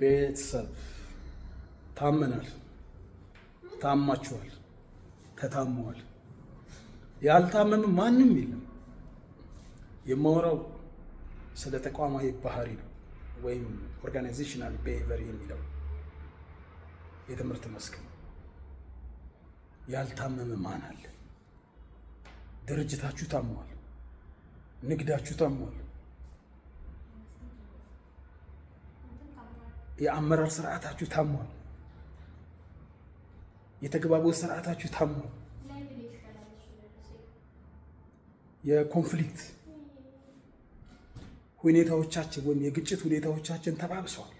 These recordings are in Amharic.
ቤተሰብ ታመናል፣ ታማችኋል፣ ተታመዋል። ያልታመመ ማንም የለም። የማወራው ስለ ተቋማዊ ባህሪ ነው ወይም ኦርጋናይዜሽናል ቢሄቪየር የሚለው የትምህርት መስክ ነው። ያልታመመ ማን አለ? ድርጅታችሁ ታሟል፣ ንግዳችሁ ታሟል፣ የአመራር ስርዓታችሁ ታሟል፣ የተግባቦት ስርዓታችሁ ታሟል፣ የኮንፍሊክት ሁኔታዎቻችን ወይም የግጭት ሁኔታዎቻችን ተባብሰዋል።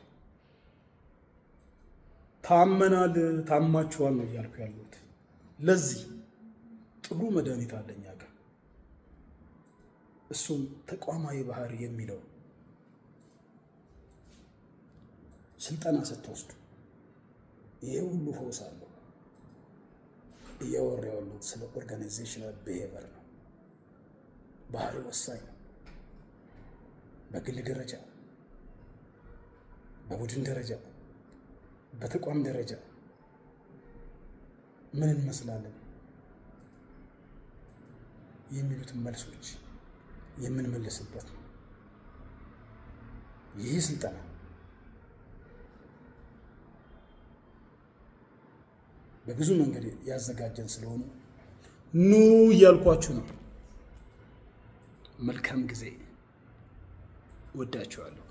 ታመናል፣ ታማችኋል ነው እያልኩ ያሉት። ለዚህ ጥሩ መድኃኒት አለኝ ጋር እሱም ተቋማዊ ባህሪ የሚለው ስልጠና ስትወስዱ ይሄ ሁሉ ፈውስ አለው። እያወራ ያሉት ስለ ኦርጋናይዜሽናል ቢሄቪየር ነው። ባህሪ ወሳኝ ነው። በግል ደረጃ፣ በቡድን ደረጃ፣ በተቋም ደረጃ ምን እንመስላለን የሚሉትን መልሶች የምንመልስበት ነው ይህ ስልጠና። በብዙ መንገድ ያዘጋጀን ስለሆነ ኑ እያልኳችሁ ነው። መልካም ጊዜ። ወዳችኋለሁ።